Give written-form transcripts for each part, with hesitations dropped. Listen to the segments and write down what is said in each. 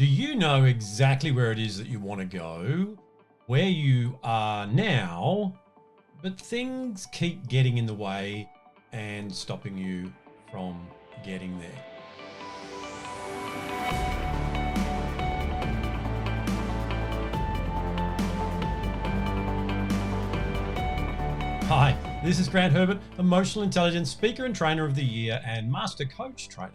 Do you know exactly where it is that you want to go, where you are now, but things keep getting in the way and stopping you from getting there? Hi, this is Grant Herbert, Emotional Intelligence Speaker and Trainer of the Year and Master Coach Trainer.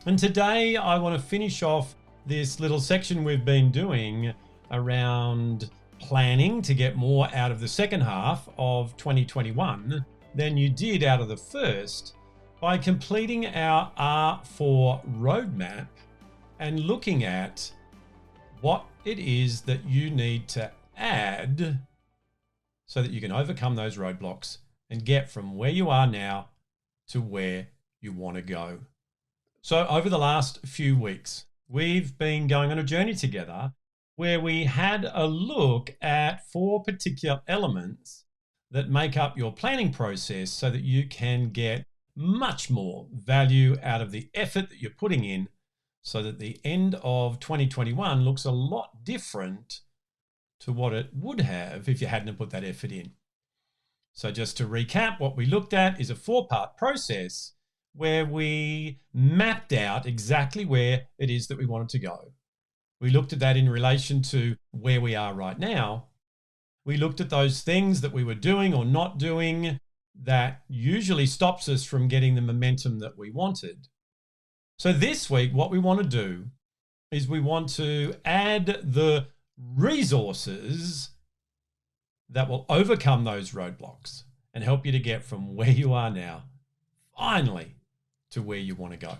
And today I want to finish off this little section we've been doing around planning to get more out of the second half of 2021 than you did out of the first by completing our R4 roadmap and looking at what it is that you need to add so that you can overcome those roadblocks and get from where you are now to where you want to go. So over the last few weeks, we've been going on a journey together where we had a look at 4 particular elements that make up your planning process so that you can get much more value out of the effort that you're putting in so that the end of 2021 looks a lot different to what it would have if you hadn't put that effort in. So just to recap, what we looked at is a 4-part process where we mapped out exactly where it is that we wanted to go. We looked at that in relation to where we are right now. We looked at those things that we were doing or not doing that usually stops us from getting the momentum that we wanted. So this week, what we want to do is we want to add the resources that will overcome those roadblocks and help you to get from where you are now, finally, to where you want to go.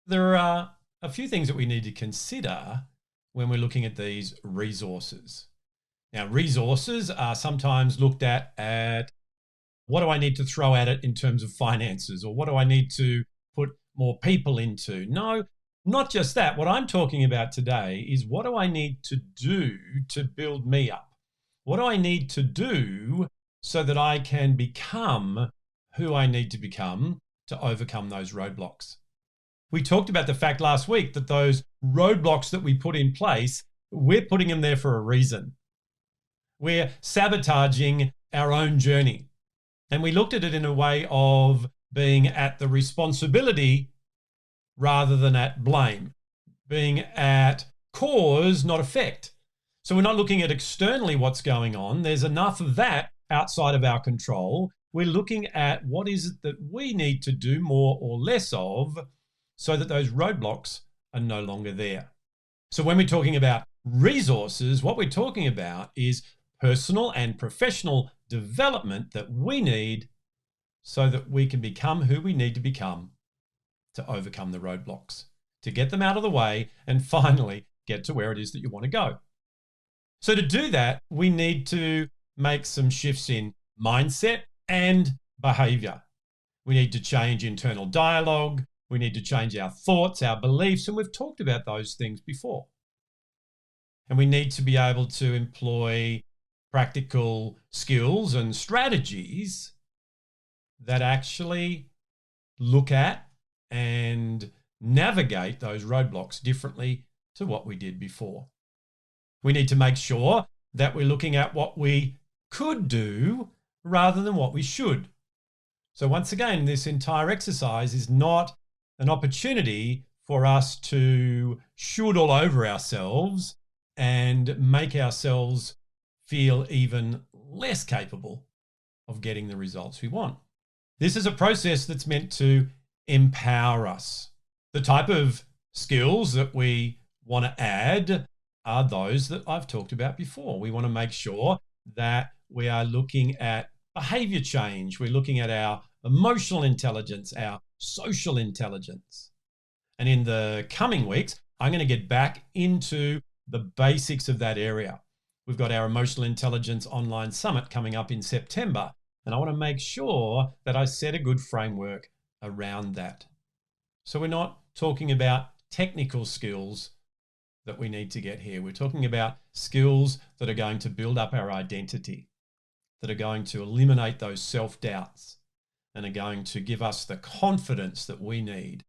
There are a few things that we need to consider when we're looking at these resources. Now, resources are sometimes looked at what do I need to throw at it in terms of finances, or what do I need to put more people into? No, not just that. What I'm talking about today is what do I need to do to build me up? What do I need to do so that I can become who I need to become to overcome those roadblocks? We talked about the fact last week that those roadblocks that we put in place, we're putting them there for a reason. We're sabotaging our own journey. And we looked at it in a way of being at the responsibility rather than at blame, being at cause, not effect. So we're not looking at externally what's going on. There's enough of that outside of our control. We're looking at what is it that we need to do more or less of so that those roadblocks are no longer there. So when we're talking about resources, what we're talking about is personal and professional development that we need so that we can become who we need to become to overcome the roadblocks, to get them out of the way and finally get to where it is that you want to go. So to do that, we need to make some shifts in mindset and behavior. We need to change internal dialogue. We need to change our thoughts, our beliefs, and we've talked about those things before. And we need to be able to employ practical skills and strategies that actually look at and navigate those roadblocks differently to what we did before. We need to make sure that we're looking at what we could do rather than what we should. So once again, this entire exercise is not an opportunity for us to shoot all over ourselves and make ourselves feel even less capable of getting the results we want. This is a process that's meant to empower us. The type of skills that we want to add are those that I've talked about before. We want to make sure that we are looking at behavior change. We're looking at our emotional intelligence, our social intelligence. And in the coming weeks, I'm going to get back into the basics of that area. We've got our Emotional Intelligence Online Summit coming up in September, and I want to make sure that I set a good framework around that. So we're not talking about technical skills that we need to get here. We're talking about skills that are going to build up our identity, that are going to eliminate those self-doubts and are going to give us the confidence that we need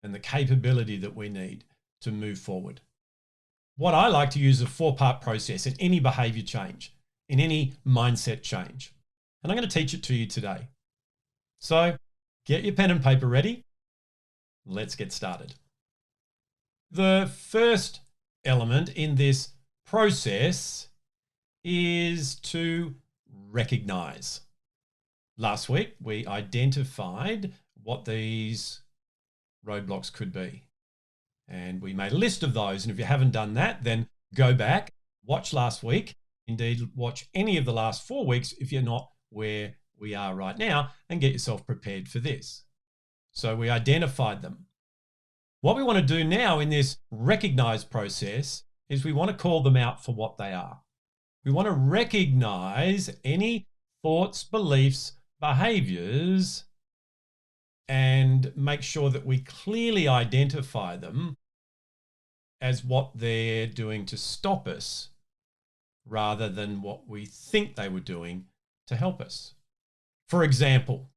and the capability that we need to move forward. What I like to use is a 4-part process in any behavior change, in any mindset change. And I'm going to teach it to you today. So get your pen and paper ready. Let's get started. The first element in this process is to recognize. Last week, we identified what these roadblocks could be. And we made a list of those. And if you haven't done that, then go back, watch last week. Indeed, watch any of the last 4 weeks if you're not where we are right now, and get yourself prepared for this. So we identified them. What we want to do now in this recognize process is we want to call them out for what they are. We want to recognize any thoughts, beliefs, behaviors, and make sure that we clearly identify them as what they're doing to stop us rather than what we think they were doing to help us. For example,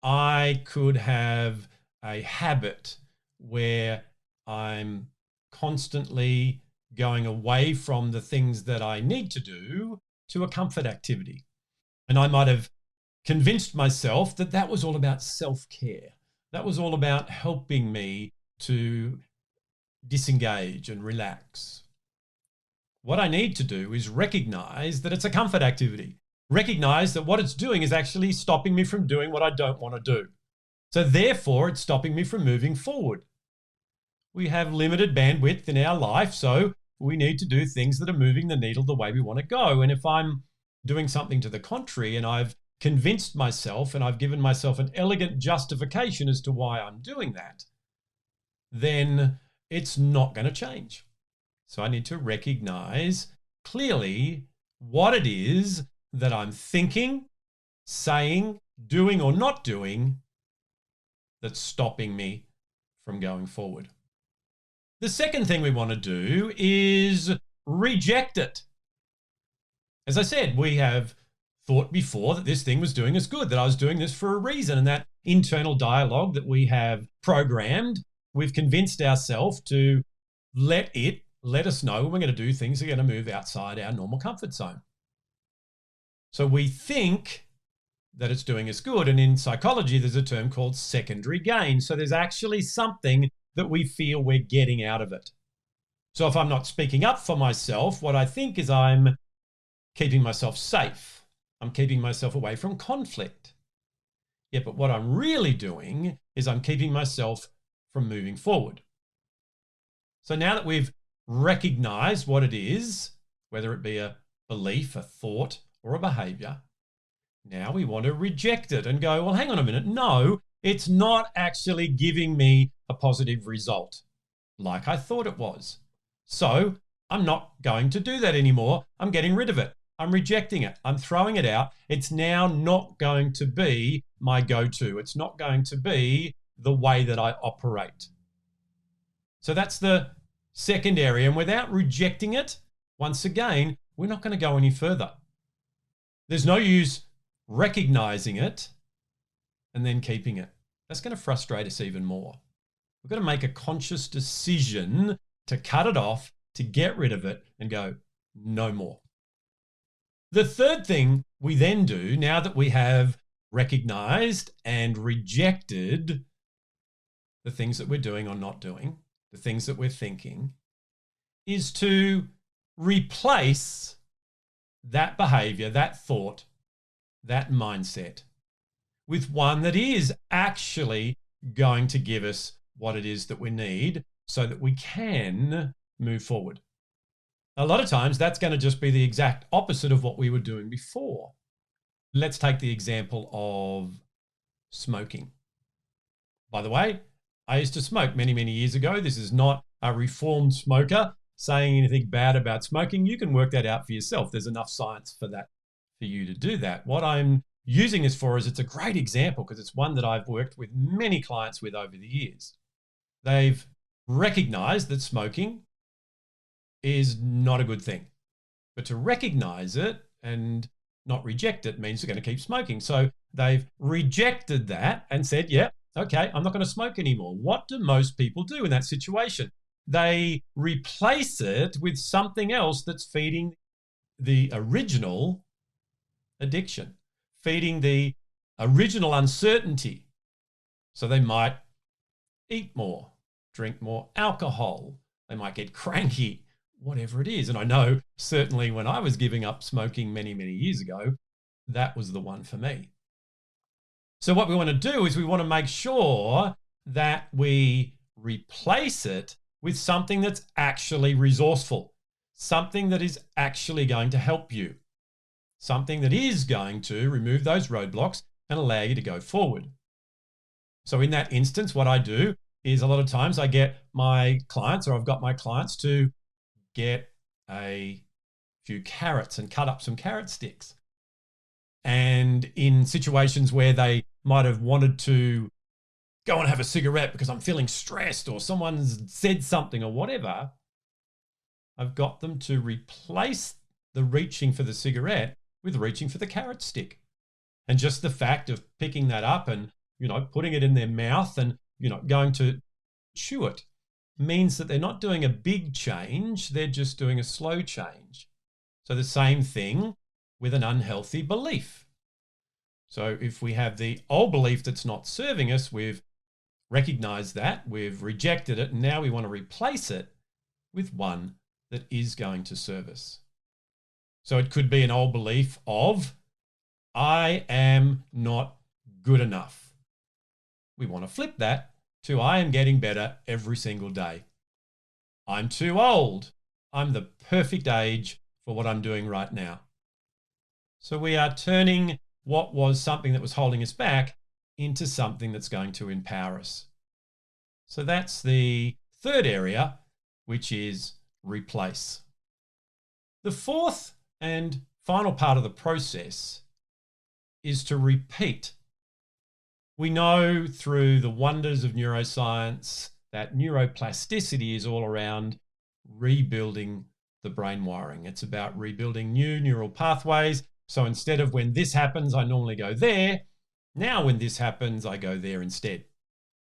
I could have a habit where I'm constantly going away from the things that I need to do to a comfort activity. And I might have convinced myself that that was all about self-care. That was all about helping me to disengage and relax. What I need to do is recognize that it's a comfort activity. Recognize that what it's doing is actually stopping me from doing what I don't want to do. So therefore, it's stopping me from moving forward. We have limited bandwidth in our life, so we need to do things that are moving the needle the way we want to go. And if I'm doing something to the contrary and I've convinced myself and I've given myself an elegant justification as to why I'm doing that, then it's not going to change. So I need to recognize clearly what it is that I'm thinking, saying, doing, or not doing that's stopping me from going forward. The second thing we want to do is reject it. As I said, we have thought before that this thing was doing us good, that I was doing this for a reason, and that internal dialogue that we have programmed, we've convinced ourselves to let us know when we're going to do things that are going to move outside our normal comfort zone. So we think that it's doing us good. And in psychology, there's a term called secondary gain. So there's actually something that we feel we're getting out of it. So if I'm not speaking up for myself, what I think is I'm keeping myself safe. I'm keeping myself away from conflict. Yeah, but what I'm really doing is I'm keeping myself from moving forward. So now that we've recognized what it is, whether it be a belief, a thought, or a behavior, now we want to reject it and go, well, hang on a minute. No, it's not actually giving me a positive result like I thought it was. So I'm not going to do that anymore. I'm getting rid of it. I'm rejecting it. I'm throwing it out. It's now not going to be my go-to. It's not going to be the way that I operate. So that's the second area. And without rejecting it, once again, we're not going to go any further. There's no use recognizing it and then keeping it. That's going to frustrate us even more. We've got to make a conscious decision to cut it off, to get rid of it and go, no more. The third thing we then do, now that we have recognized and rejected the things that we're doing or not doing, the things that we're thinking, is to replace that behavior, that thought, that mindset with one that is actually going to give us what it is that we need so that we can move forward. A lot of times that's going to just be the exact opposite of what we were doing before. Let's take the example of smoking. By the way, I used to smoke many, many years ago. This is not a reformed smoker saying anything bad about smoking. You can work that out for yourself. There's enough science for that, for you to do that. What I'm using this for is it's a great example because it's one that I've worked with many clients with over the years. They've recognized that smoking is not a good thing, but to recognize it and not reject it means they're going to keep smoking. So they've rejected that and said, yeah, okay, I'm not going to smoke anymore. What do most people do in that situation? they replace it with something else that's feeding the original addiction, feeding the original uncertainty. So they might eat more, drink more alcohol, they might get cranky, whatever it is. And I know certainly when I was giving up smoking many, many years ago, that was the one for me. So what we want to do is we want to make sure that we replace it with something that's actually resourceful, something that is actually going to help you, something that is going to remove those roadblocks and allow you to go forward. So in that instance, what I do is a lot of times I get my clients, or I've got my clients, to get a few carrots and cut up some carrot sticks. And in situations where they might have wanted to go and have a cigarette because I'm feeling stressed or someone's said something or whatever, I've got them to replace the reaching for the cigarette with reaching for the carrot stick. And just the fact of picking that up and, putting it in their mouth and, going to chew it means that they're not doing a big change, they're just doing a slow change. So the same thing with an unhealthy belief. So if we have the old belief that's not serving us, we've recognized that, we've rejected it, and now we want to replace it with one that is going to serve us. So it could be an old belief of, I am not good enough. We want to flip that to, I am getting better every single day. I'm too old. I'm the perfect age for what I'm doing right now. So we are turning what was something that was holding us back into something that's going to empower us. So that's the third area, which is replace. The fourth and final part of the process is to repeat. We know through the wonders of neuroscience that neuroplasticity is all around rebuilding the brain wiring. It's about rebuilding new neural pathways. So instead of when this happens, I normally go there. Now when this happens, I go there instead.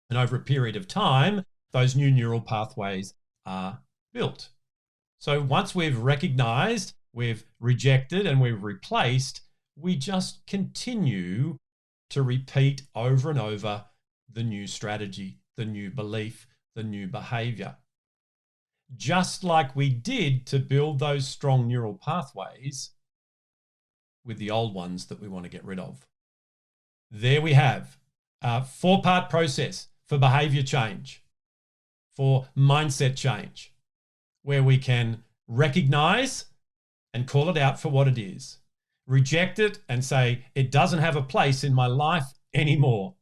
And over a period of time, those new neural pathways are built. So once we've recognized, we've rejected, and we've replaced, we just continue to repeat over and over the new strategy, the new belief, the new behavior. Just like we did to build those strong neural pathways with the old ones that we want to get rid of. There we have a 4-part process for behavior change, for mindset change, where we can recognize and call it out for what it is, reject it and say, it doesn't have a place in my life anymore.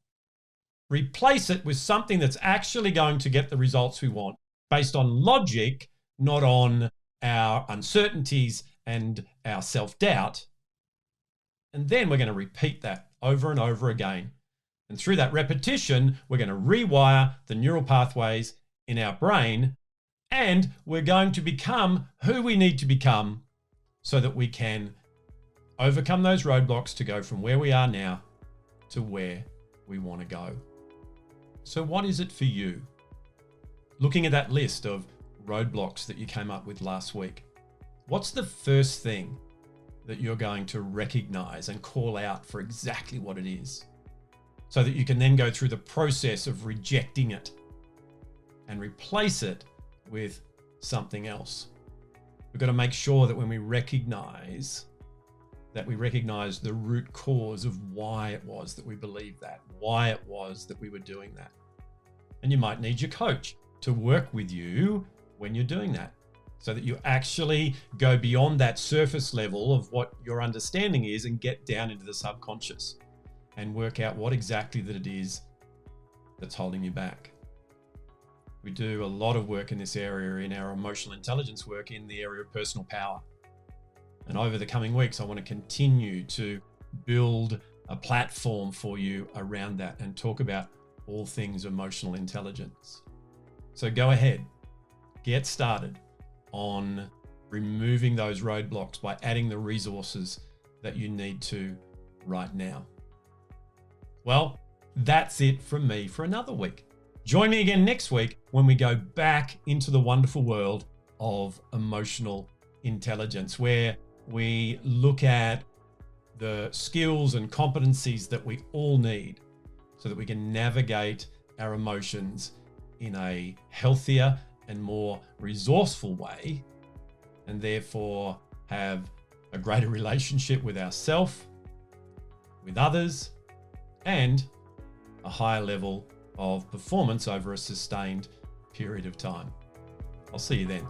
Replace it with something that's actually going to get the results we want based on logic, not on our uncertainties and our self-doubt. And then we're going to repeat that over and over again. And through that repetition, we're going to rewire the neural pathways in our brain, and we're going to become who we need to become so that we can overcome those roadblocks to go from where we are now to where we want to go. So what is it for you? Looking at that list of roadblocks that you came up with last week, what's the first thing that you're going to recognize and call out for exactly what it is, so that you can then go through the process of rejecting it and replace it with something else? We've got to make sure that when we recognize that, we recognize the root cause of why it was that we believed that, why it was that we were doing that. And you might need your coach to work with you when you're doing that, so that you actually go beyond that surface level of what your understanding is and get down into the subconscious and work out what exactly that it is that's holding you back. We do a lot of work in this area in our emotional intelligence work in the area of personal power. And over the coming weeks, I want to continue to build a platform for you around that and talk about all things emotional intelligence. So go ahead, get started on removing those roadblocks by adding the resources that you need to right now. Well, that's it from me for another week. Join me again next week when we go back into the wonderful world of emotional intelligence, where we look at the skills and competencies that we all need so that we can navigate our emotions in a healthier and more resourceful way, and therefore have a greater relationship with ourselves, with others, and a higher level of performance over a sustained period of time. I'll see you then.